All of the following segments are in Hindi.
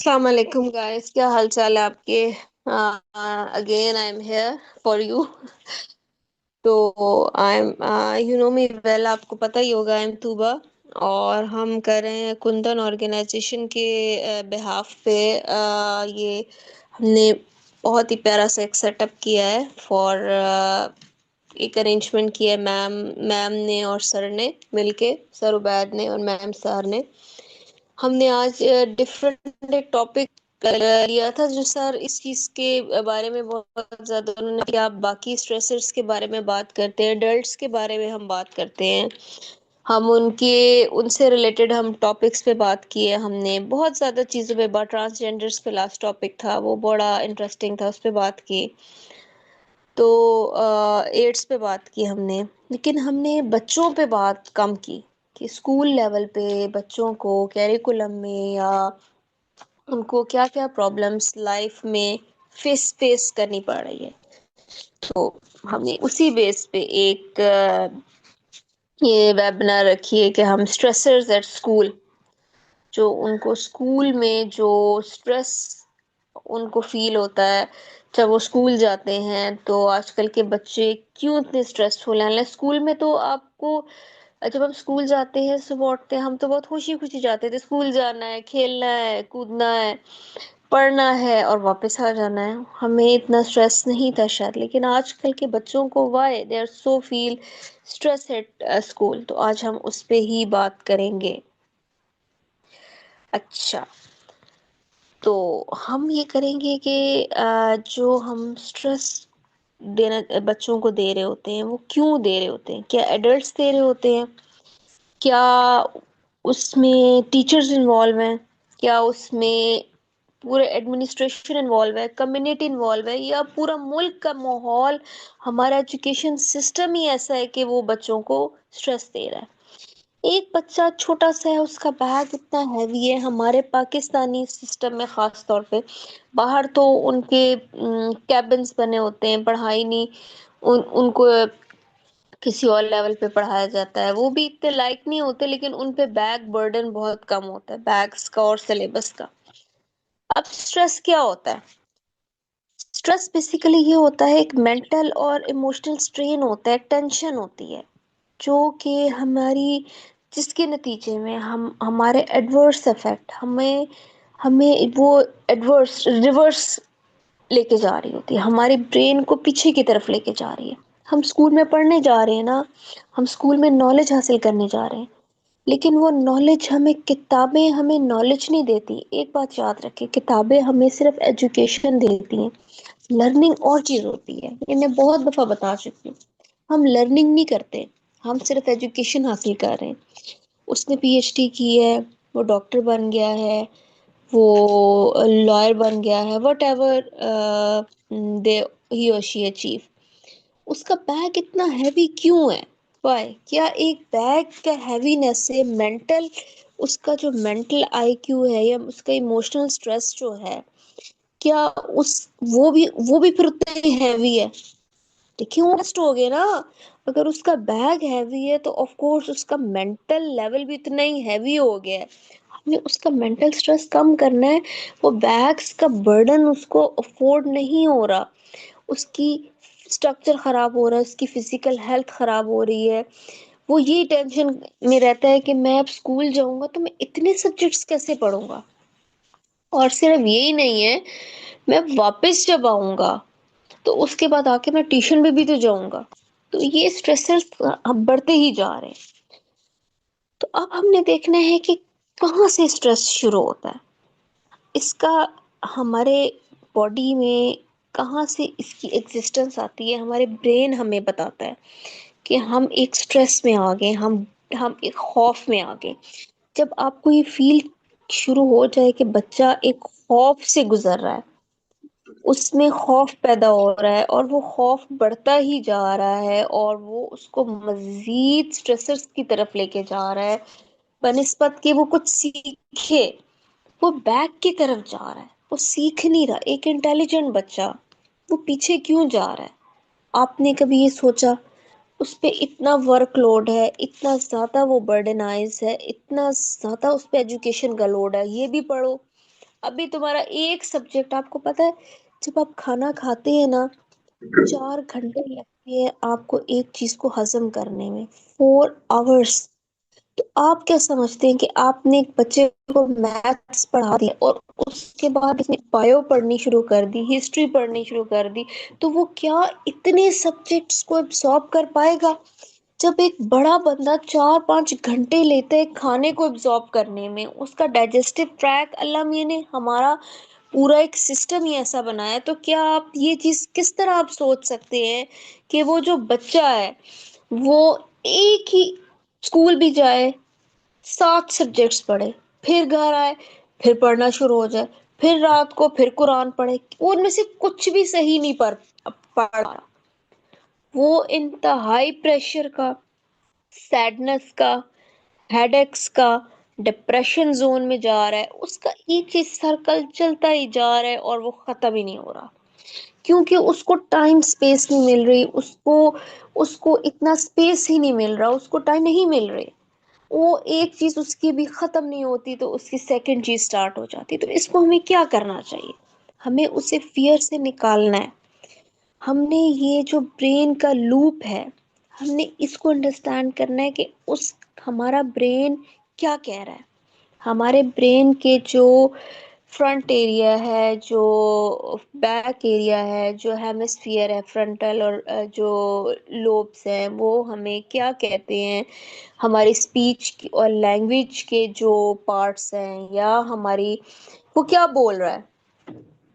अस्सलाम वालेकुम गाइस, क्या हाल चाल है आपके। Again I am here for you. तो I am you know me well, आपको पता ही होगा, आई एम तूबा। और हम कर रहे हैं कुंदन ऑर्गेनाइजेशन के बिहाफ पे। ये हमने बहुत ही प्यारा सा एक सेटअप किया है फॉर एक अरेंजमेंट किया है मैम मैम ने और सर ने मिलके, सर उबैद ने और मैम सर ने। हमने आज डिफरेंट एक टॉपिक लिया था जो सर इस चीज के बारे में बहुत ज्यादा उन्होंने कि आप बाकी स्ट्रेसर्स के बारे में बात करते हैं, एडल्ट्स के बारे में हम बात करते हैं। हम उनके उनसे रिलेटेड हम टॉपिक्स पे बात किए, हमने बहुत ज्यादा चीजों पे बात, ट्रांसजेंडर्स पे लास्ट टॉपिक था वो बड़ा इंटरेस्टिंग था, उस पे बात की। तो एड्स पे बात की हमने, लेकिन हमने बच्चों पे बात कम की कि स्कूल लेवल पे बच्चों को कैरिकुलम में या उनको क्या क्या प्रॉब्लम्स लाइफ में फेस फेस करनी पड़ रही है। तो हमने उसी बेस पे एक ये वेबिनार रखी है कि हम स्ट्रेसर्स एट स्कूल, जो उनको स्कूल में जो स्ट्रेस उनको फील होता है जब वो स्कूल जाते हैं। तो आजकल के बच्चे क्यों इतने स्ट्रेसफुल हैं। स्कूल में तो आपको, जब हम स्कूल जाते हैं सुबह उठते हैं, हम तो बहुत खुशी खुशी जाते थे, स्कूल जाना है, खेलना है, कूदना है, पढ़ना है और वापस आ जाना है, हमें इतना स्ट्रेस नहीं था शायद। लेकिन आजकल के बच्चों को why they are so feel stress at school, तो आज हम उस पे ही बात करेंगे। अच्छा, तो हम ये करेंगे कि जो हम स्ट्रेस देना बच्चों को दे रहे होते हैं वो क्यों दे रहे होते हैं, क्या एडल्ट्स दे रहे होते हैं, क्या उसमें टीचर्स इन्वॉल्व हैं, क्या उसमें पूरे एडमिनिस्ट्रेशन इन्वॉल्व है, कम्युनिटी इन्वॉल्व है, या पूरा मुल्क का माहौल, हमारा एजुकेशन सिस्टम ही ऐसा है कि वो बच्चों को स्ट्रेस दे रहा है। एक बच्चा छोटा सा है, उसका बैग इतना हैवी है, हमारे पाकिस्तानी सिस्टम में ख़ास तौर पे। बाहर तो उनके कैबिन्स बने होते हैं, पढ़ाई नहीं, उनको किसी और लेवल पे पढ़ाया जाता है, वो भी इतने लाइक नहीं होते, लेकिन उन पे बैग बर्डन बहुत कम होता है, बैग्स का और सिलेबस का। अब स्ट्रेस क्या होता है? स्ट्रेस बेसिकली ये होता है, एक मेंटल और इमोशनल स्ट्रेन होता है, टेंशन होती है, जो कि हमारी, जिसके नतीजे में हम हमारे एडवर्स इफेक्ट हमें हमें वो एडवर्स रिवर्स लेके जा रही होती है, हमारे ब्रेन को पीछे की तरफ लेके जा रही है। हम स्कूल में पढ़ने जा रहे हैं ना, हम स्कूल में नॉलेज हासिल करने जा रहे हैं, लेकिन वो नॉलेज हमें, किताबें हमें नॉलेज नहीं देती। एक बात याद रखें, किताबें हमें सिर्फ एजुकेशन देती हैं, लर्निंग और चीज होती है, ये मैं बहुत दफा बता चुकी हूँ। हम लर्निंग नहीं करते, हम सिर्फ एजुकेशन हासिल कर रहे हैं। उसने पीएचडी की है, वो डॉक्टर बन गया है, वो लॉयर बन गया है, वट एवर दे ही और शी अचीव, उसका बैग इतना हैवी क्यों है? वाई? क्या एक बैग का हैवीनेस से मेंटल, उसका जो मेंटल आईक्यू है या उसका इमोशनल स्ट्रेस जो है, क्या उस वो भी फिर उतना ही हैवी है? देखिए ऑनेस्ट हो गए ना, अगर उसका बैग हैवी है तो ऑफ कोर्स उसका मेंटल लेवल भी उतना ही हैवी हो गया है। हमें उसका मेंटल स्ट्रेस कम करना है, वो बैग्स का बर्डन उसको अफोर्ड नहीं हो रहा, उसकी स्ट्रक्चर खराब हो रहा है, उसकी फिजिकल हेल्थ खराब हो रही है, वो ये टेंशन में रहता है कि मैं अब स्कूल जाऊंगा तो मैं इतने सब्जेक्ट्स कैसे पढ़ूंगा, और सिर्फ यही नहीं है, मैं वापस जब आऊंगा तो उसके बाद आके मैं ट्यूशन पे भी तो जाऊंगा। तो ये स्ट्रेसेस अब बढ़ते ही जा रहे हैं। तो अब हमने देखना है कि कहाँ से स्ट्रेस शुरू होता है, इसका हमारे बॉडी में कहाँ से इसकी एग्जिस्टेंस आती है। हमारे ब्रेन हमें बताता है कि हम एक स्ट्रेस में आ गए, हम एक खौफ में आ गए। जब आपको ये फील शुरू हो जाए कि बच्चा एक खौफ से गुजर रहा है, उसमें खौफ पैदा हो रहा है और वो खौफ बढ़ता ही जा रहा है और वो उसको मजीद स्ट्रेसर्स की तरफ लेके जा रहा है, बनिस्बत कि वो कुछ सीखे, वो बैक की तरफ जा रहा है, वो सीख नहीं रहा। एक इंटेलिजेंट बच्चा वो पीछे क्यों जा रहा है? आपने कभी ये सोचा? उस पे इतना वर्कलोड है, इतना ज्यादा वो बर्डनाइज है, इतना ज्यादा उस पे एजुकेशन का लोड है, ये भी पढ़ो, अभी तुम्हारा एक सब्जेक्ट, आपको पता है जब आप खाना खाते हैं ना, 4 घंटे लगते हैं आपको एक चीज को हजम करने में, 4 आवर्स। तो आप क्या समझते हैं कि आपने एक बच्चे को मैथ्स पढ़ा दिया और उसके बाद उसने बायो पढ़नी शुरू कर दी, हिस्ट्री पढ़नी शुरू कर दी, तो वो क्या इतने सब्जेक्ट्स को एब्सॉर्ब कर पाएगा? जब एक बड़ा बंदा 4-5 घंटे लेता है खाने को एब्जॉर्ब करने में, उसका डाइजेस्टिव ट्रैक, अल्लाह मियाँ ने हमारा पूरा एक सिस्टम ही ऐसा बनाया है, तो क्या आप ये चीज किस तरह आप सोच सकते हैं कि वो जो बच्चा है वो एक ही स्कूल भी जाए, 7 सब्जेक्ट्स पढ़े, फिर घर आए, फिर पढ़ना शुरू हो जाए, फिर रात को फिर कुरान पढ़े, उनमें से कुछ भी सही नहीं पढ़। वो इंतहाई प्रेशर का, सैडनेस का, हेडेक्स का, डिप्रेशन जोन में जा रहा है, उसका एक ही सर्कल चलता ही जा रहा है और वो खत्म ही नहीं हो रहा, क्योंकि उसको टाइम स्पेस नहीं मिल रही, उसको उसको इतना स्पेस ही नहीं मिल रहा, उसको टाइम नहीं मिल रही। वो एक चीज उसकी भी खत्म नहीं होती तो उसकी सेकंड चीज स्टार्ट हो जाती, तो इसको हमें क्या करना चाहिए? हमें उसे फियर से निकालना है। हमने ये जो ब्रेन का लूप है, हमने इसको अंडरस्टैंड करना है कि उस हमारा ब्रेन क्या कह रहा है। हमारे ब्रेन के जो फ्रंट एरिया है, जो बैक एरिया है, जो हेमिस्फीयर है, फ्रंटल और जो लोब्स हैं, वो हमें क्या कहते हैं, हमारी स्पीच और लैंग्वेज के जो पार्ट्स हैं, या हमारी वो क्या बोल रहा है,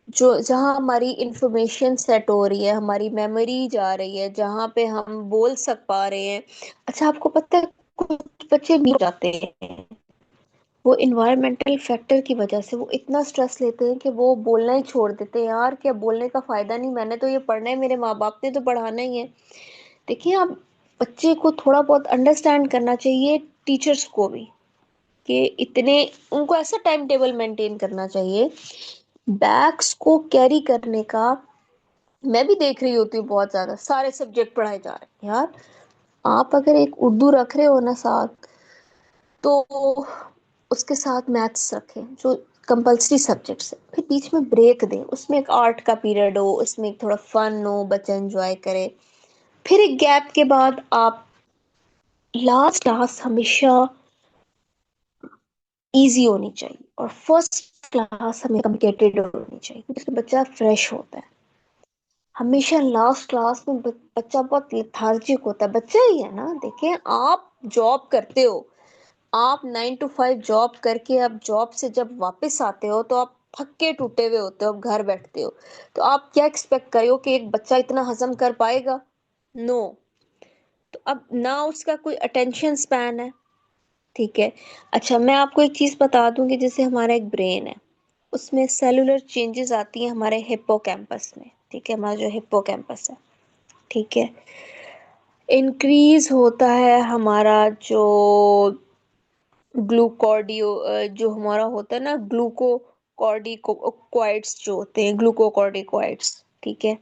जो जहाँ हमारी इंफॉर्मेशन सेट हो रही है, हमारी मेमोरी जा रही है, जहाँ पे हम बोल सक पा रहे हैं। अच्छा, आपको पता है कुछ बच्चे भी जाते हैं, वो इन्वायरमेंटल फैक्टर की वजह से वो इतना स्ट्रेस लेते हैं कि वो बोलना ही छोड़ देते हैं। यार, क्या बोलने का फायदा नहीं, मैंने तो ये पढ़ना है, मेरे माँ बाप ने तो पढ़ाना ही है। देखिए, आप बच्चे को थोड़ा बहुत अंडरस्टैंड करना चाहिए, टीचर्स को भी, कि इतने उनको ऐसा टाइम टेबल मेंटेन करना चाहिए बैग्स को कैरी करने का। मैं भी देख रही होती हूँ बहुत ज्यादा सारे सब्जेक्ट पढ़ाए जा रहे हैं यार। आप अगर एक उर्दू रख रहे हो ना साथ, तो उसके साथ मैथ्स रखें जो कंपलसरी सब्जेक्ट्स है, फिर बीच में ब्रेक दें, उसमें एक आर्ट का पीरियड हो, उसमें एक थोड़ा फन हो, बच्चा एंजॉय करे। फिर एक गैप के बाद आप लास्ट क्लास हमेशा इजी होनी चाहिए और फर्स्ट क्लास हमें कॉम्प्लिकेटेड होनी चाहिए, क्योंकि उसमें बच्चा फ्रेश होता है। हमेशा लास्ट क्लास में बच्चा बहुत लेथार्जिक होता है, बच्चा ही है ना। देखें, आप जॉब करते हो, आप 9 to 5 जॉब करके अब जॉब से जब वापस आते हो तो आप थके टूटे हुए होते हो, अब घर बैठते हो, तो आप क्या एक्सपेक्ट करो कि एक बच्चा इतना हजम कर पाएगा? नो। तो अब ना उसका कोई अटेंशन स्पैन है, ठीक है। अच्छा, मैं आपको एक चीज बता दूं कि जैसे हमारा एक ब्रेन है, उसमें सेलुलर चेंजेस आती हैं हमारे हिप्पोकैम्पस में, ठीक है, हमारा जो हिप्पोकैम्पस है, ठीक है, इंक्रीज होता है हमारा जो ग्लूकोडियो, जो हमारा होता है ना, ग्लूकोकॉर्टिकोइड्स जो होते हैं, ग्लूकोकॉर्टिकोइड्स, ठीक है।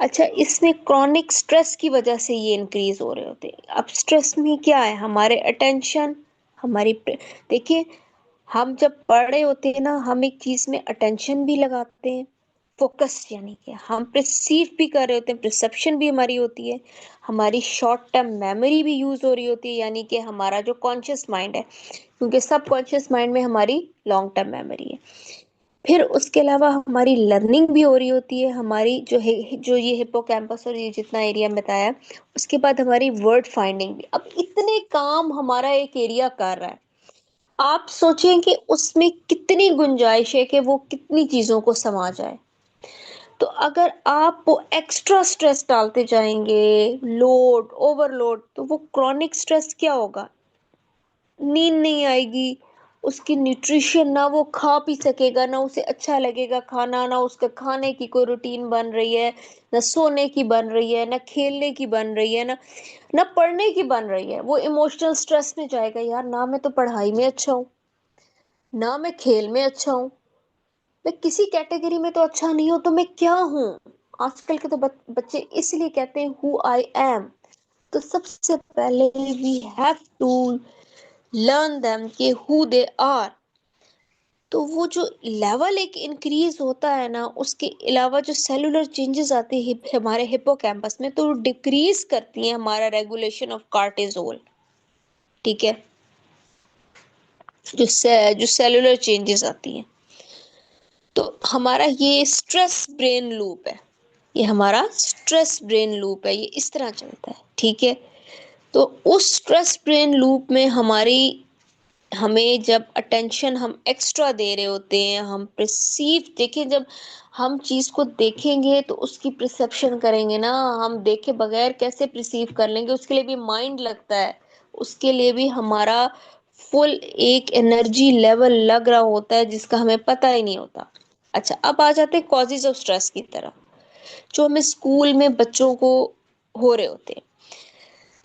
अच्छा, इसमें क्रॉनिक स्ट्रेस की वजह से ये इंक्रीज हो रहे होते हैं। अब स्ट्रेस में क्या है, हमारे अटेंशन, देखिए, हम जब पढ़ रहे होते हैं ना, हम एक चीज में अटेंशन भी लगाते हैं, फोकस, यानी कि हम परसीव भी कर रहे होते हैं, परसेप्शन भी हमारी होती है, हमारी शॉर्ट टर्म मेमोरी भी यूज हो रही होती है, यानी कि हमारा जो कॉन्शियस माइंड है, क्योंकि सब कॉन्शियस माइंड में हमारी लॉन्ग टर्म मेमोरी है। फिर उसके अलावा हमारी लर्निंग भी हो रही होती है, हमारी जो ये हिप्पोकैम्पस और ये जितना एरिया बताया, उसके बाद हमारी वर्ड फाइंडिंग भी। अब इतने काम हमारा एक एरिया कर रहा है, आप सोचें कि उसमें कितनी गुंजाइश है कि वो कितनी चीजों को समा जाए। तो अगर आप वो एक्स्ट्रा स्ट्रेस डालते जाएंगे, लोड ओवरलोड, तो वो क्रॉनिक स्ट्रेस क्या होगा, नींद नहीं आएगी, उसकी न्यूट्रिशन, ना वो खा पी सकेगा, ना उसे अच्छा लगेगा खाना, ना उसका खाने की कोई रूटीन बन रही है, ना सोने की बन रही है, ना खेलने की बन रही है, ना ना पढ़ने की बन रही है। वो इमोशनल स्ट्रेस में जाएगा, यार ना मैं तो पढ़ाई में अच्छा हूँ, ना मैं खेल में अच्छा हूँ, मैं किसी कैटेगरी में तो अच्छा नहीं हूँ, तो मैं क्या हूँ? आजकल के तो बच्चे इसलिए कहते हैं हु आई एम। तो सबसे पहले we have to learn them कि हु दे आर। तो वो जो लेवल एक इंक्रीज होता है ना, उसके अलावा जो सेलुलर चेंजेस आते हैं हमारे हिप्पोकैम्पस में, तो डिक्रीज करती है हमारा रेगुलेशन ऑफ कार्टिसोल। ठीक है, जो सेलुलर चेंजेस आती हैं, तो हमारा ये स्ट्रेस ब्रेन लूप है। ये हमारा स्ट्रेस ब्रेन लूप है, ये इस तरह चलता है। ठीक है, तो उस स्ट्रेस ब्रेन लूप में हमें जब अटेंशन हम एक्स्ट्रा दे रहे होते हैं, हम परसीव देखें, जब हम चीज को देखेंगे तो उसकी परसेप्शन करेंगे ना। हम देखे बगैर कैसे परसीव कर लेंगे, उसके लिए भी माइंड लगता है, उसके लिए भी हमारा फुल एक एनर्जी लेवल लग रहा होता है जिसका हमें पता ही नहीं होता। अच्छा, अब आ जाते हैं कॉजेज ऑफ स्ट्रेस की तरफ, जो हमें स्कूल में बच्चों को हो रहे होते हैं।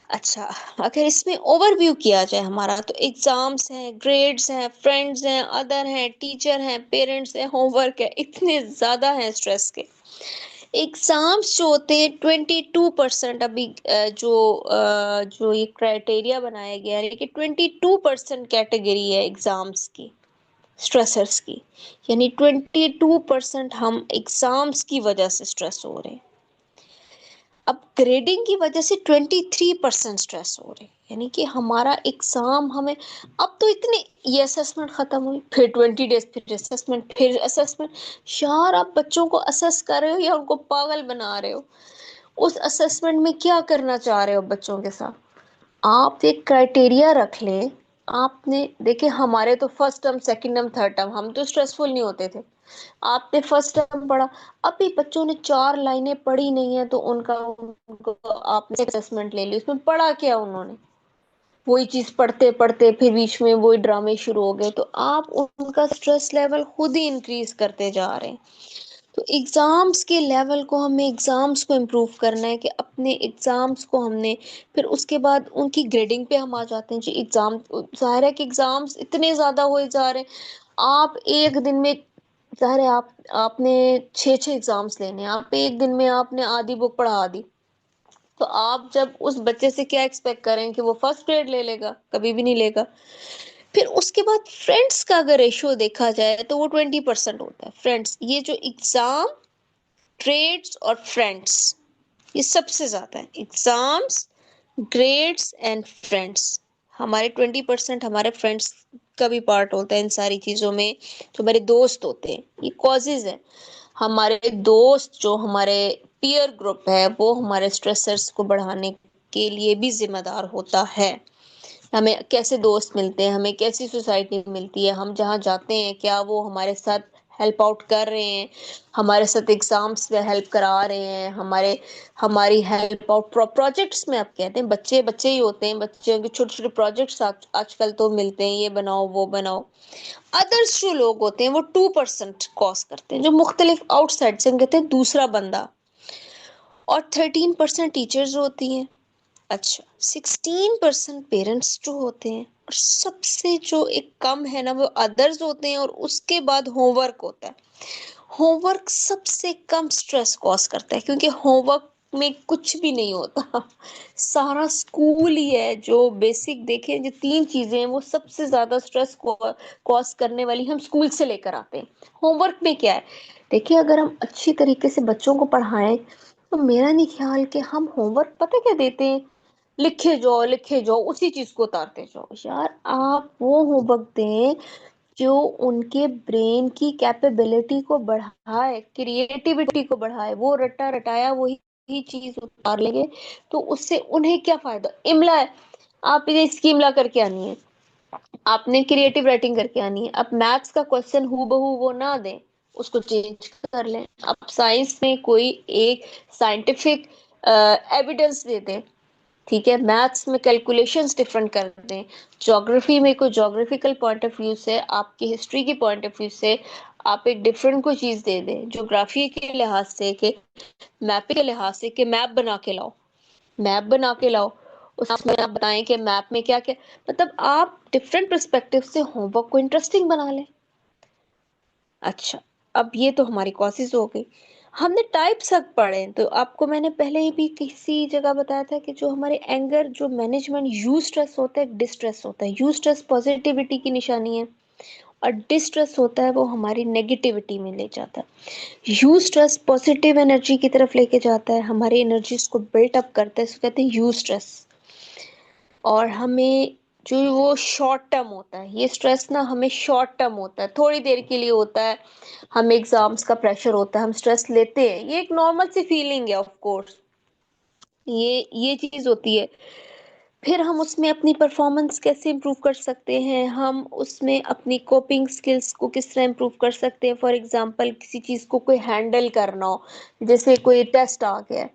अच्छा, अगर इसमें ओवरव्यू किया जाए हमारा, तो एग्जाम्स हैं, ग्रेड्स हैं, फ्रेंड्स हैं, अदर हैं, टीचर हैं, पेरेंट्स हैं, होमवर्क है, इतने ज्यादा हैं स्ट्रेस के। एग्जाम्स जो होते हैं 22%, अभी जो ये क्राइटेरिया बनाया गया है कि 22% कैटेगरी है एग्जाम्स की, स्ट्रेसर्स की। यानी 22% हम एग्जाम्स की वजह से स्ट्रेस हो रहे हैं। अब ग्रेडिंग की वजह से 23% स्ट्रेस हो रहे हैं। यानी कि हमारा एग्जाम हमें, अब तो इतने, ये असेसमेंट खत्म हुई, फिर 20 डेज, फिर असेसमेंट, फिर असेसमेंट। यार, आप बच्चों को असेस कर रहे हो या उनको पागल बना रहे हो? उस असेसमेंट में क्या करना चाह रहे हो बच्चों के साथ? आप एक क्राइटेरिया रख लें। आपने देखे, हमारे तो first term, second term, third term, हम तो स्ट्रेसफुल नहीं होते थे। आपने फर्स्ट टर्म पढ़ा, अभी बच्चों ने 4 लाइनें पढ़ी नहीं है तो उनको आपने असेसमेंट ले ली, उसमें पढ़ा क्या उन्होंने? वही चीज पढ़ते पढ़ते फिर बीच में वही ड्रामे शुरू हो गए, तो आप उनका स्ट्रेस लेवल खुद ही इंक्रीज करते जा रहे हैं। तो एग्जाम्स के लेवल को, हमें एग्जाम्स को इम्प्रूव करना है कि अपने एग्जाम्स को हमने, फिर उसके बाद उनकी ग्रेडिंग पे हम आ जाते हैं जी। एग्जाम, जाहिर है कि एग्जाम्स इतने ज्यादा हुए जा रहे हैं। आप एक दिन में, जाहिर है, आपने 6 6 एग्जाम्स लेने हैं, आप एक दिन में आपने आधी बुक पढ़ा दी, तो आप जब उस बच्चे से क्या एक्सपेक्ट करें कि वो फर्स्ट ग्रेड ले लेगा? कभी भी नहीं लेगा। फिर उसके बाद फ्रेंड्स का अगर रेशियो देखा जाए तो वो 20% होता है। फ्रेंड्स, ये जो एग्जाम, ग्रेड्स और फ्रेंड्स, ये सबसे ज्यादा है। एग्जाम्स, ग्रेड्स एंड फ्रेंड्स, हमारे 20% हमारे फ्रेंड्स का भी पार्ट होता है इन सारी चीजों में। जो हमारे दोस्त होते हैं, ये कॉजेज है। हमारे दोस्त, जो हमारे पीयर ग्रुप है, वो हमारे स्ट्रेसर्स को बढ़ाने के लिए भी जिम्मेदार होता है। हमें कैसे दोस्त मिलते हैं, हमें कैसी सोसाइटी मिलती है, हम जहाँ जाते हैं क्या वो हमारे साथ हेल्प आउट कर रहे हैं, हमारे साथ एग्जाम्स में हेल्प करा रहे हैं, हमारी हेल्प आउट प्रोजेक्ट्स में। आप कहते हैं बच्चे बच्चे ही होते हैं, बच्चों के छोटे छोटे प्रोजेक्ट्स आजकल तो मिलते हैं, ये बनाओ वो बनाओ। अदर्स जो लोग होते हैं वो 2% कॉज करते हैं, जो मुख्तलिफ आउटसाइड से, कहते हैं दूसरा बंदा। और 13% टीचर्स होती हैं। अच्छा, 16% पेरेंट्स जो होते हैं, और सबसे जो एक कम है ना, वो अदर्स होते हैं, और उसके बाद होमवर्क होता है। होमवर्क सबसे कम स्ट्रेस कॉज करता है, क्योंकि होमवर्क में कुछ भी नहीं होता। सारा स्कूल ही है। जो बेसिक देखें, जो 3 चीजें हैं वो सबसे ज्यादा स्ट्रेस कॉज करने वाली हम स्कूल से लेकर आते हैं। होमवर्क में क्या है? देखिए, अगर हम अच्छी तरीके से बच्चों को पढ़ाएं, तो मेरा नहीं ख्याल कि हम होमवर्क पता क्या देते हैं, लिखे जाओ लिखे जाओ, उसी चीज को उतारते जाओ। यार, आप वो होमवर्क दें जो उनके ब्रेन की कैपेबिलिटी को बढ़ाए, क्रिएटिविटी को बढ़ाए। वो रटा रटाया वही चीज उतार लेंगे, तो उससे उन्हें क्या फायदा? इमला है, आप ये इसकी इमला करके आनी है, आपने क्रिएटिव राइटिंग करके आनी है। अब मैथ्स का क्वेश्चन हु बहू वो ना दें, उसको चेंज कर लें। अब साइंस में कोई एक साइंटिफिक एविडेंस दे दें। ठीक है, मैथ्स में कैलकुलेशंस डिफरेंट कर दें। ज्योग्राफी में कोई ज्योग्राफिकल पॉइंट ऑफ व्यू से, आपकी हिस्ट्री की पॉइंट ऑफ व्यू से आप एक डिफरेंट कोई चीज दे दें, ज्योग्राफी के लिहाज से, के मैप के लिहाज से, कि मैप बना के लाओ, मैप बना के लाओ, उसमें आप बताएं कि मैप में क्या क्या, मतलब आप डिफरेंट पर्सपेक्टिव से होमवर्क को इंटरेस्टिंग बना लें। अच्छा, अब ये तो हमारी कॉसेज हो गई। हमने टाइप्स अब पढ़े, तो आपको मैंने पहले ही भी किसी जगह बताया था कि जो हमारे एंगर जो मैनेजमेंट, यू स्ट्रेस होता है, डिस्ट्रेस होता है। यू स्ट्रेस पॉजिटिविटी की निशानी है, और डिस्ट्रेस होता है वो हमारी नेगेटिविटी में ले जाता है। यू स्ट्रेस पॉजिटिव एनर्जी की तरफ लेके जाता है, हमारी एनर्जीज को बिल्ट अप करता है, इसको कहते हैं यू स्ट्रेस। और हमें जो वो शॉर्ट टर्म होता है, ये स्ट्रेस ना हमें शॉर्ट टर्म होता है, थोड़ी देर के लिए होता है। हमें एग्जाम्स का प्रेशर होता है, हम स्ट्रेस लेते हैं, ये एक नॉर्मल सी फीलिंग है ऑफ कोर्स, ये चीज होती है। फिर हम उसमें अपनी परफॉर्मेंस कैसे इम्प्रूव कर सकते हैं, हम उसमें अपनी कोपिंग स्किल्स को किस तरह इम्प्रूव कर सकते हैं। फॉर एग्जांपल किसी चीज़ को कोई हैंडल करना हो, जैसे कोई टेस्ट आ गया है,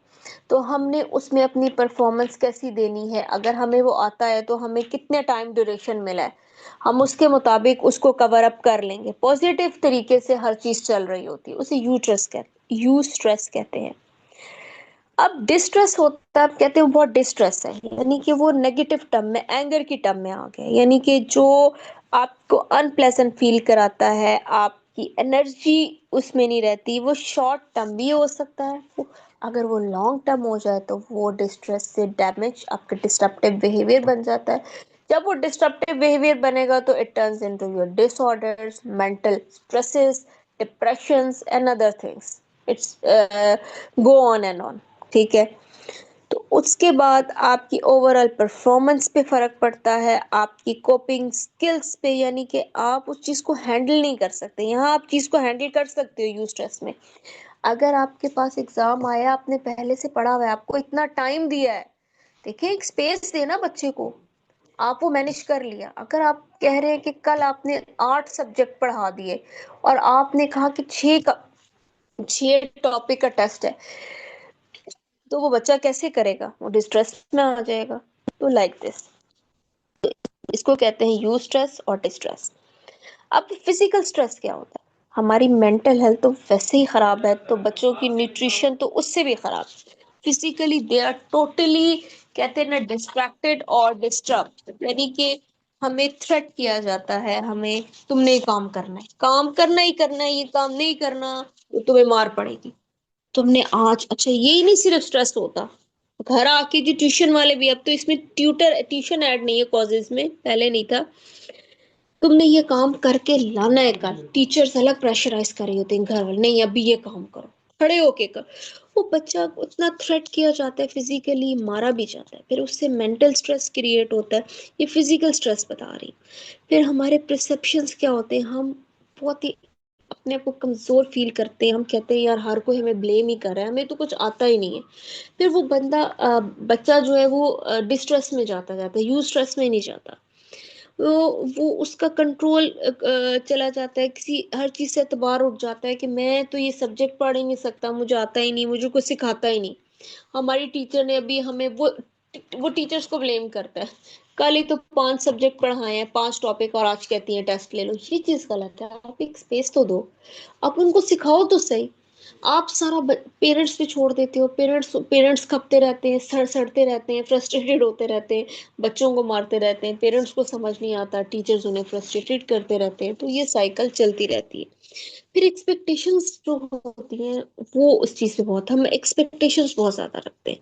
तो हमने उसमें अपनी परफॉर्मेंस कैसी देनी है, अगर हमें वो आता है तो हमें कितने टाइम ड्यूरेशन मिला है, हम उसके मुताबिक उसको कवर अप कर लेंगे। पॉजिटिव तरीके से हर चीज़ चल रही होती है, उसे यू स्ट्रेस कहते हैं। अब डिस्ट्रेस होता है, अब कहते हैं वो बहुत डिस्ट्रेस है, यानी कि वो नेगेटिव टर्म में, एंगर की टर्म में आ गया, यानी कि जो आपको अनप्लेजेंट फील कराता है, आपकी एनर्जी उसमें नहीं रहती। वो शॉर्ट टर्म भी हो सकता है, वो अगर वो लॉन्ग टर्म हो जाए तो वो डिस्ट्रेस से डैमेज, आपका डिस्ट्रप्टिव बिहेवियर बन जाता है। जब वो डिस्ट्रप्टिव बिहेवियर बनेगा तो it turns into your disorders, mental stresses, depressions and other things. It's go on and on. ठीक है। तो उसके बाद आपकी ओवरऑल परफॉर्मेंस पे फर्क पड़ता है, आपकी कोपिंग स्किल्स पे, यानी कि आप उस चीज को हैंडल नहीं कर सकते। यहाँ आप चीज को हैंडल कर सकते हो यू स्ट्रेस में। अगर आपके पास एग्जाम आया, आपने पहले से पढ़ा हुआ है, आपको इतना टाइम दिया है, देखिए एक स्पेस देना बच्चे को, आप वो मैनेज कर लिया। अगर आप कह रहे हैं कि कल आपने 8 सब्जेक्ट पढ़ा दिए और आपने कहा कि 6 टॉपिक का टेस्ट है, तो वो बच्चा कैसे करेगा, वो डिस्ट्रेस में आ जाएगा। तो लाइक दिस, इसको कहते हैं यू स्ट्रेस और डिस्ट्रेस। अब फिजिकल स्ट्रेस क्या होता है, हमारी मेंटल हेल्थ तो वैसे ही खराब है, तो बच्चों की न्यूट्रिशन तो उससे भी खराब। फिजिकली दे आर टोटली, कहते हैं ना, डिस्ट्रैक्टेड और डिस्टर्ब, यानी कि हमें थ्रेट किया जाता है, हमें तुमने ये काम करना है, काम करना ही करना है, ये काम नहीं करना तो तुम्हें मार पड़ेगी। तुमने आज, अच्छा यही नहीं सिर्फ स्ट्रेस होता, घर आके जो ट्यूशन वाले भी, अब तो इसमें ट्यूशन ऐड नहीं है कॉलेज में, पहले नहीं था, तुमने ये काम करके लाना है कल, टीचर्स अलग प्रेशराइज कर रही होती हैं, घर वाले नहीं अभी ये काम करो, खड़े होके कर। वो बच्चा उतना थ्रेट किया जाता है, फिजिकली मारा भी जाता है, फिर उससे मेंटल स्ट्रेस क्रिएट होता है। ये फिजिकल स्ट्रेस बता रही। फिर हमारे परसेप्शंस क्या होते हैं, हम बहुत ही अपने आप को कमजोर फील करते हैं, हम कहते हैं यार हर कोई हमें ब्लेम ही कर रहा है, हमें तो कुछ आता ही नहीं है। फिर वो बच्चा जो है वो डिस्ट्रेस में जाता जाता है, यू स्ट्रेस में नहीं जाता। वो उसका कंट्रोल चला जाता है, किसी हर चीज से एतबार उठ जाता है कि मैं तो ये सब्जेक्ट पढ़ ही नहीं सकता, मुझे आता ही नहीं, मुझे कुछ सिखाता ही नहीं। हमारी टीचर ने अभी हमें वो टीचर्स को ब्लेम करता है, कल ही तो 5 सब्जेक्ट पढ़ाए हैं, 5 टॉपिक, और आज कहती है टेस्ट ले लो। ये चीज गलत है, आप एक स्पेस तो दो, आप उनको सिखाओ तो सही। आप सारा पेरेंट्स पे छोड़ देते हो, पेरेंट्स पेरेंट्स खपते रहते हैं, सड़ते रहते हैं, फ्रस्ट्रेटेड होते रहते हैं, बच्चों को मारते रहते हैं, पेरेंट्स को समझ नहीं आता, टीचर्स उन्हें फ्रस्ट्रेटेड करते रहते हैं, तो ये साइकिल चलती रहती है। फिर एक्सपेक्टेशंस जो होती हैं, वो उस चीज पे बहुत, हम एक्सपेक्टेशंस बहुत ज्यादा रखते हैं।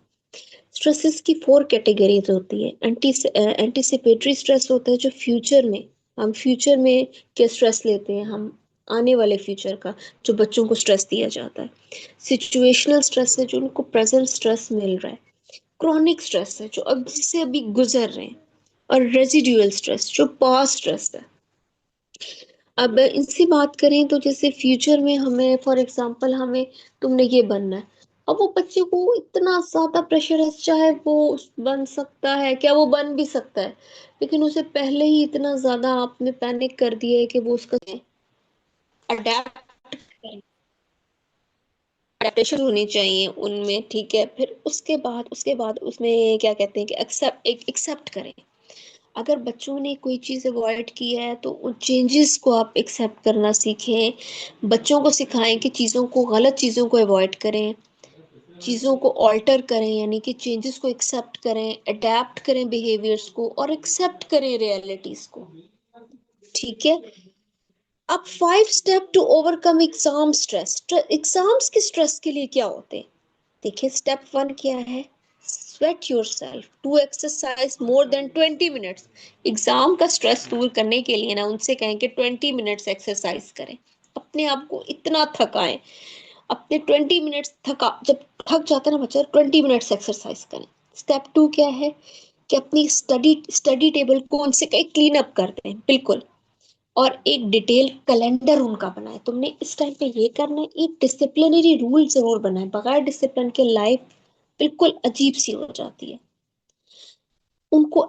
स्ट्रेसेस की 4 कैटेगरीज होती है। एंटिसिपेटरी स्ट्रेस होता है जो फ्यूचर में, हम फ्यूचर में क्या स्ट्रेस लेते हैं, हम आने वाले फ्यूचर का, जो बच्चों को स्ट्रेस दिया जाता है। सिचुएशनल स्ट्रेस है जो उनको प्रेजेंट स्ट्रेस मिल रहा है। क्रॉनिक स्ट्रेस है जो अब जिससे अभी गुजर रहे हैं। और रेजिडुअल स्ट्रेस जो पास्ट स्ट्रेस है। अब इनसे बात करें तो जैसे फ्यूचर में हमें, फॉर एग्जांपल, हमें तुमने ये बनना है, अब वो बच्चे को इतना ज्यादा प्रेशर है, चाहे वो बन सकता है, क्या वो बन भी सकता है, लेकिन उसे पहले ही इतना ज्यादा आपने पैनिक कर दिया है कि वो उसका अडेप्ट, अडेप्टेशन होनी चाहिए उनमें। ठीक है, फिर उसके बाद उसमें क्या कहते हैं कि एक्सेप्ट करें। अगर बच्चों ने कोई चीज़ अवॉइड की है तो उन चेंजेस को आप एक्सेप्ट करना सीखें, बच्चों को सिखाएं कि चीज़ों को, गलत चीज़ों को अवॉइड करें, चीज़ों को ऑल्टर करें, यानी कि चेंजेस को एक्सेप्ट करें, अडेप्ट करें बिहेवियर्स को, और एक्सेप्ट करें रियलिटीज़ को। ठीक है। अब 5 step to overcome exam stress. Exams के स्ट्रेस के लिए क्या होते हैं, देखिए स्टेप 1 क्या है, sweat yourself to exercise more than 20 minutes. Exam का स्ट्रेस दूर करने के लिए ना उनसे कहें कि 20 मिनट्स एक्सरसाइज करें, अपने आप को इतना थकाएं, अपने 20 मिनट्स थका, जब थक जाता है ना बच्चा 20 मिनट्स एक्सरसाइज करें। स्टेप 2 क्या है कि अपनी स्टडी स्टडी टेबल को उनसे कहीं क्लीन अप कर दें बिल्कुल, और एक डिटेल कैलेंडर उनका बनाए, तुमने इस टाइम पे ये करना है, एक डिसिप्लिनरी रूल जरूर बनाए, बगैर डिसिप्लिन के लाइफ बिल्कुल अजीब सी हो जाती है। उनको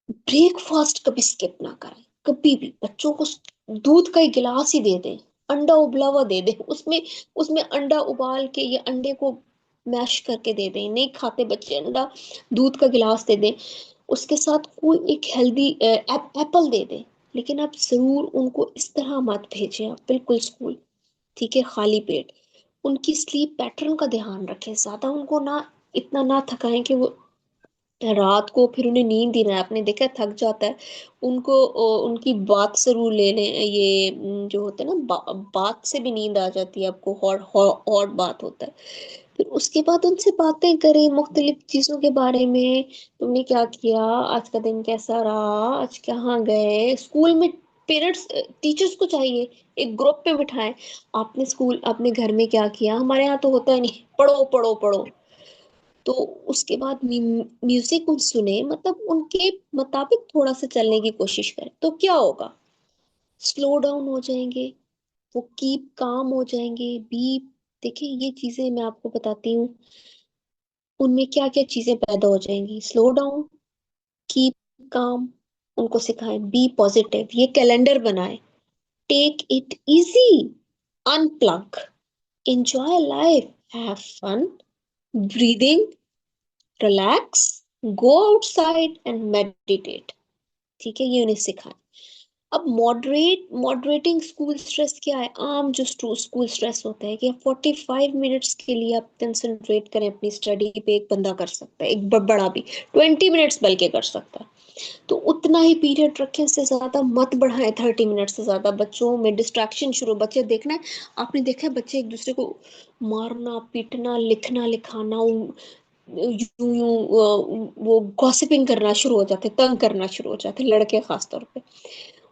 ब्रेकफास्ट कभी स्किप ना करें, कभी भी बच्चों को दूध का एक गिलास ही दे दें, अंडा उबला हुआ दे दें, उसमें उसमें अंडा उबाल के या अंडे को मैश करके दे दें, नहीं खाते बच्चे अंडा, दूध का गिलास दे दें, उसके साथ कोई एक हेल्दी एप्पल दे दें। लेकिन आप जरूर उनको इस तरह मत भेजें आप बिल्कुल स्कूल, ठीक है, खाली पेट। उनकी स्लीप पैटर्न का ध्यान रखें, ज्यादा उनको ना इतना ना थकाएं कि वो रात को फिर उन्हें नींद ही ना आए। आपने देखा थक जाता है उनको, उनकी बात जरूर ले लें, ये जो होता है ना बात से भी नींद आ जाती है आपको, हॉट हॉट बात होता है। फिर उसके बाद उनसे बातें करें मुख्तलिफ चीज़ों के बारे में, तुमने क्या किया, आज का दिन कैसा रहा, आज कहाँ गए स्कूल में। पेरेंट्स टीचर्स को चाहिए एक ग्रुप पे बिठाएं, आपने स्कूल अपने घर में क्या किया, हमारे यहाँ तो होता है नहीं, पढ़ो पढ़ो पढ़ो। तो उसके बाद म्यूजिक उन सुने, मतलब उनके मुताबिक थोड़ा सा चलने की कोशिश करें, तो क्या होगा, स्लो डाउन हो जाएंगे, वो कीप काम हो जाएंगे, बीप। देखिए ये चीजें मैं आपको बताती हूँ, उनमें क्या क्या चीजें पैदा हो जाएंगी, स्लो डाउन, कीप काम, उनको सिखाएं बी पॉजिटिव, ये कैलेंडर बनाएं, take it easy, unplug, enjoy life, have fun, breathing, relax, go outside and meditate। ठीक है, ये उन्हें सिखाएं। अब मॉडरेटिंग स्कूल स्ट्रेस क्या है, आम जो स्कूल स्ट्रेस होता है कि 45 मिनट्स के लिए आप कंसंट्रेट करें अपनी स्टडी पे, एक बंदा कर सकता है, एक बड़ा भी 20 मिनट्स बल्कि कर सकता है। तो उतना ही पीरियड रखें, इससे ज्यादा मत बढ़ाएं, 30 मिनट से ज्यादा। बच्चों में डिस्ट्रैक्शन शुरू, बच्चे देखना है, आपने देखा है बच्चे एक दूसरे को मारना पीटना लिखना लिखाना, यूं यूं वो गॉसिपिंग करना शुरू हो जाते, तंग करना शुरू हो जाते, लड़के खास तौर पे।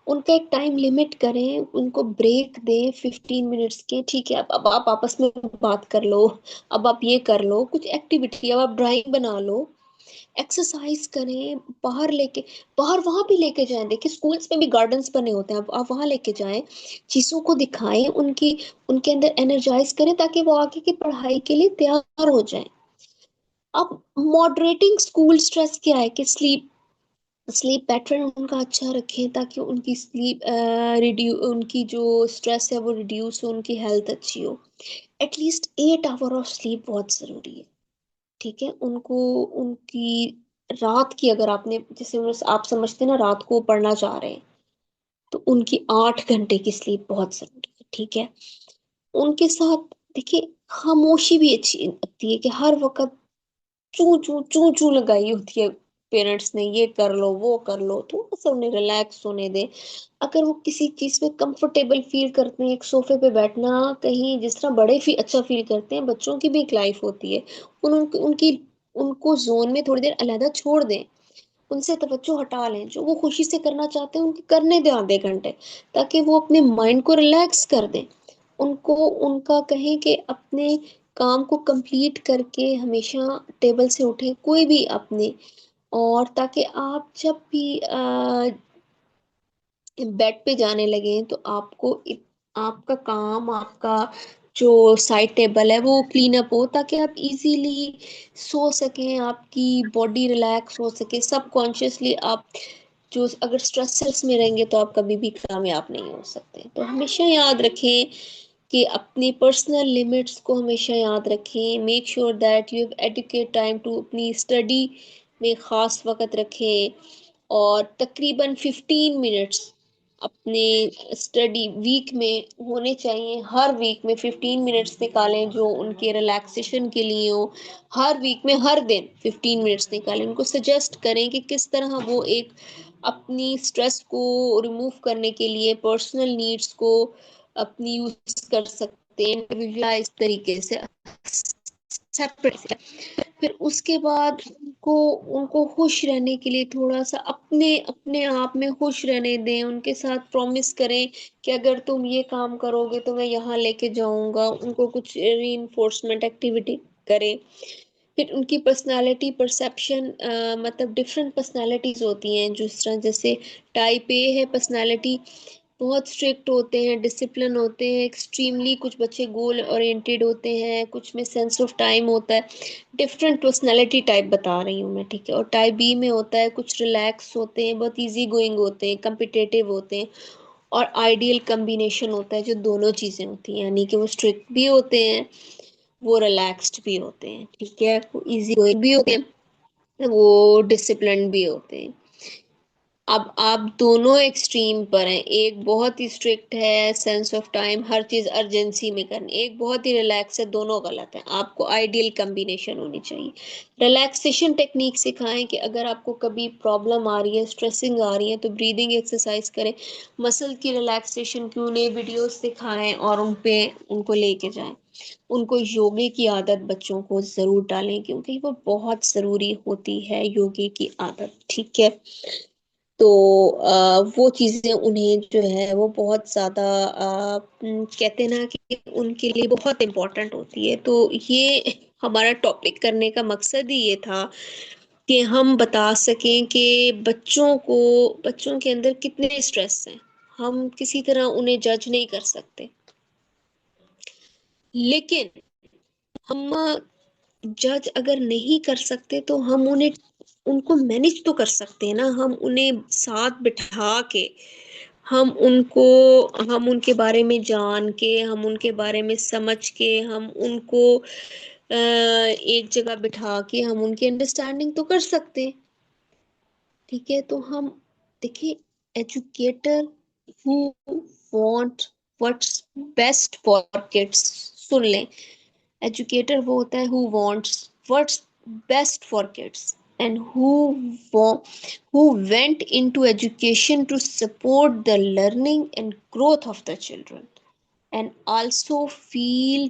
उनका एक टाइम लिमिट करें, उनको ब्रेक दें 15 मिनट्स के, ठीक है अब आप आपस में बात कर लो, अब आप ये कर लो कुछ एक्टिविटी, अब आप ड्राइंग बना लो, एक्सरसाइज करें, बाहर लेके, बाहर वहां भी लेके जाएं, देखिए स्कूल्स में भी गार्डन्स बने होते हैं, आप वहां लेके जाएं, चीजों को दिखाएं, उनकी उनके अंदर एनर्जाइज करें ताकि वो आगे की पढ़ाई के लिए तैयार हो जाएं। अब मॉडरेटिंग स्कूल स्ट्रेस क्या है कि स्लीप स्लीप पैटर्न उनका अच्छा रखें ताकि उनकी स्लीप रिड्यू उनकी जो स्ट्रेस है वो रिड्यूस हो, उनकी हेल्थ अच्छी हो। एटलीस्ट 8 आवर ऑफ स्लीप बहुत ज़रूरी है, ठीक है उनको, उनकी रात की, अगर आपने जैसे आप समझते हैं ना रात को पढ़ना चाह रहे हैं, तो उनकी 8 घंटे की स्लीप बहुत ज़रूरी है, ठीक है। उनके साथ देखिए खामोशी भी अच्छी लगती है कि हर वक्त चू चू चू चू लगाई होती है पेरेंट्स ने, ये कर लो वो कर लो, थोड़ा सा उन्हें रिलैक्स होने दें। अगर वो किसी चीज में कंफर्टेबल फील करते हैं, एक सोफे पे बैठना, कहीं जिस तरह बड़े अच्छा फील करते हैं, बच्चों की भी एक लाइफ होती है, उनकी उनको जोन में थोड़ी देर अलहदा छोड़ दें, उनसे तवज्जो हटा लें, जो वो खुशी से करना चाहते हैं उनके करने दें आधे घंटे, ताकि वो अपने माइंड को रिलैक्स कर दें। उनको उनका कहें कि अपने काम को कंप्लीट करके हमेशा टेबल से उठें, कोई भी अपने, और ताकि आप जब भी बेड पे जाने लगे तो आपका काम, आपका जो साइड टेबल है वो क्लीन अप हो, ताकि आप इजीली सो सकें, आपकी बॉडी रिलैक्स हो सके सबकॉन्शियसली। आप जो अगर स्ट्रेसेस में रहेंगे तो आप कभी भी कामयाब नहीं हो सकते। तो हमेशा याद रखें कि अपनी पर्सनल लिमिट्स को हमेशा याद रखें, make sure that you have adequate time to, अपनी स्टडी में ख़ास वक्त रखें, और तकरीबन 15 मिनट्स अपने स्टडी वीक में होने चाहिए, हर वीक में 15 मिनट्स निकालें जो उनके रिलैक्सेशन के लिए हो, हर वीक में हर दिन 15 मिनट्स निकालें, उनको सजेस्ट करें कि किस तरह वो एक अपनी स्ट्रेस को रिमूव करने के लिए पर्सनल नीड्स को अपनी यूज कर सकते हैं इंडिविजुअलाइज तरीके से, सेपरेट। फिर उसके बाद उनको उनको खुश रहने के लिए थोड़ा सा अपने अपने आप में खुश रहने दें, उनके साथ प्रॉमिस करें कि अगर तुम ये काम करोगे तो मैं यहाँ लेके जाऊंगा, उनको कुछ रीइंफोर्समेंट एक्टिविटी करें। फिर उनकी पर्सनालिटी परसेप्शन, मतलब डिफरेंट पर्सनालिटीज होती हैं जिस तरह, जैसे टाइप ए है पर्सनालिटी, बहुत स्ट्रिक्ट होते हैं, डिसिप्लिन होते हैं एक्सट्रीमली, कुछ बच्चे गोल ओरिएंटेड होते हैं, कुछ में सेंस ऑफ टाइम होता है। डिफरेंट पर्सनालिटी टाइप बता रही हूँ मैं, ठीक है। और टाइप बी में होता है कुछ रिलैक्स होते हैं, बहुत इजी गोइंग होते हैं, कम्पिटेटिव होते हैं। और आइडियल कम्बिनेशन होता है जो दोनों चीज़ें होती हैं, यानी कि वो स्ट्रिक्ट भी होते हैं, वो रिलैक्स्ड भी होते हैं, ठीक है, वो इजी गोइंग भी होते हैं, वो डिसिप्लिन भी होते हैं। अब आप दोनों एक्सट्रीम पर हैं, एक बहुत ही स्ट्रिक्ट है, सेंस ऑफ टाइम, हर चीज अर्जेंसी में करनी, एक बहुत ही रिलैक्स है, दोनों गलत है। आपको आइडियल कम्बिनेशन होनी चाहिए। रिलैक्सेशन टेक्निक सिखाएं कि अगर आपको कभी प्रॉब्लम आ रही है, स्ट्रेसिंग आ रही है, तो ब्रीदिंग एक्सरसाइज करें। मसल की रिलैक्सेशन की उन्हें वीडियोस दिखाएं और उन पे उनको लेके जाएं। उनको योगे की आदत बच्चों को जरूर डालें, क्योंकि वो बहुत जरूरी होती है योगे की आदत, ठीक है। तो वो चीज़ें उन्हें जो है वो बहुत ज़्यादा कहते हैं ना कि उनके लिए बहुत इम्पोर्टेंट होती है। तो ये हमारा टॉपिक करने का मकसद ही ये था कि हम बता सकें कि बच्चों के अंदर कितने स्ट्रेस हैं। हम किसी तरह उन्हें जज नहीं कर सकते, लेकिन हम जज अगर नहीं कर सकते तो हम उन्हें उनको मैनेज तो कर सकते हैं ना। हम उन्हें साथ बिठा के, हम उनको हम उनके बारे में जान के, हम उनके बारे में समझ के, हम उनको एक जगह बिठा के हम उनकी अंडरस्टैंडिंग तो कर सकते हैं, ठीक है। तो हम देखिए, educator who want what's best for kids, सुन लें, एजुकेटर वो होता है who wants what's best for kids, and who went into education to support the learning and growth of the children, and also feel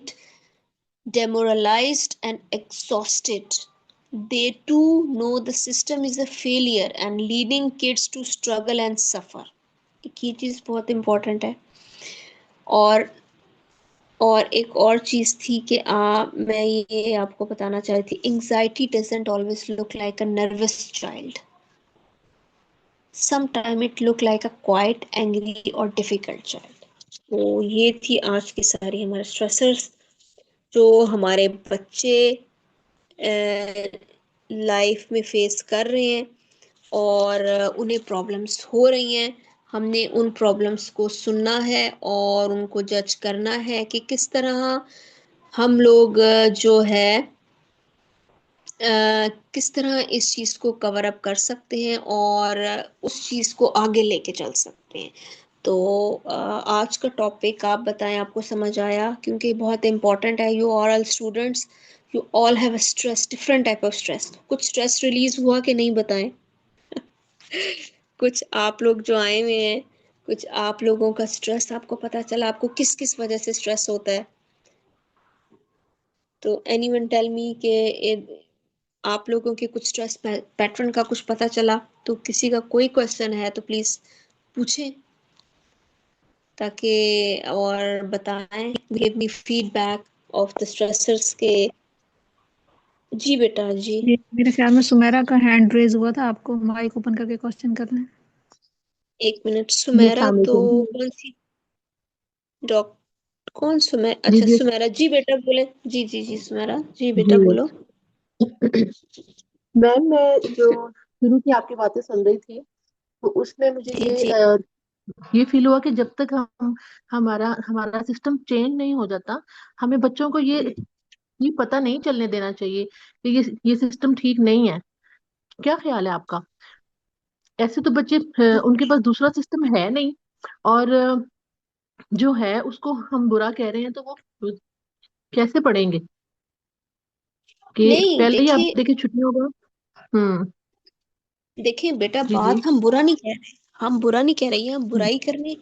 demoralized and exhausted. They too know the system is a failure and leading kids to struggle and suffer. एक ये चीज़ बहुत इम्पोर्टेंट है। और एक और चीज़ थी कि मैं ये आपको बताना चाह रही थी, anxiety doesn't always look like a nervous child, some time it look like a quite angry और डिफिकल्ट चाइल्ड। तो ये थी आज की सारी हमारे स्ट्रेसर्स जो हमारे बच्चे लाइफ में फेस कर रहे हैं, और उन्हें प्रॉब्लम्स हो रही हैं। हमने उन प्रॉब्लम्स को सुनना है और उनको जज करना है कि किस तरह हम लोग जो है किस तरह इस चीज़ को कवर अप कर सकते हैं और उस चीज़ को आगे लेके चल सकते हैं। तो आज का टॉपिक आप बताएं, आपको समझ आया? क्योंकि बहुत इम्पोर्टेंट है। You all students, you all have stress, different type of stress. कुछ स्ट्रेस रिलीज हुआ कि नहीं, बताएं। कुछ आप लोग जो आए हुए हैं, कुछ आप लोगों का स्ट्रेस आपको पता चला, आपको किस किस वजह से स्ट्रेस होता है? तो एनीवन टेल मी के आप लोगों के कुछ स्ट्रेस पैटर्न का कुछ पता चला? तो किसी का कोई क्वेश्चन है तो प्लीज पूछें, ताकि और बताएं, give me feedback of the stressors के। जी बेटा जी। जी, मेरे ख्याल में सुमेरा का हैंड रेज हुआ था, आपको माइक ओपन करके क्वेश्चन कर लें। एक मिनट, जी सुमेरा अस्सलाम तो वालेकुम। कौन सी डॉक कौन सुमेरा? जी अच्छा जी। सुमेरा जी, बेटा बोले। जी जी जी, सुमेरा जी बेटा जी बोलो। मैम, मैं जो शुरू की आपकी बातें सुन रही थी, तो उसमें मुझे जी जी ये फील हुआ कि जब तक हम हमारा हमारा सिस्टम चेंज नहीं हो जाता, हमें बच्चों को ये पता नहीं चलने देना चाहिए कि ये सिस्टम ठीक नहीं है। क्या ख्याल है आपका? ऐसे तो बच्चे उनके पास दूसरा सिस्टम है नहीं, और जो है उसको हम बुरा कह रहे हैं, तो वो कैसे पढ़ेंगे? कि नहीं, पहले ही आप देखिए, देखिए छुट्टियों का। हम्म। देखिए बेटा, जी जी। बात हम बुरा नहीं कह रहे, हम बुरा नहीं कह रहे हैं, हम हम्म। बुराई करने,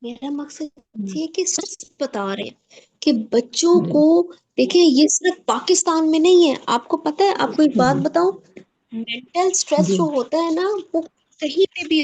मेरा मकसद हम्म। ये है कि सच बता रहे हैं। कि बच्चों जी को, देखिए ये सिर्फ पाकिस्तान में नहीं है, आपको पता है, आपको एक बात जी बताऊं, मेंटल स्ट्रेस जी जो होता है ना वो कहीं पे भी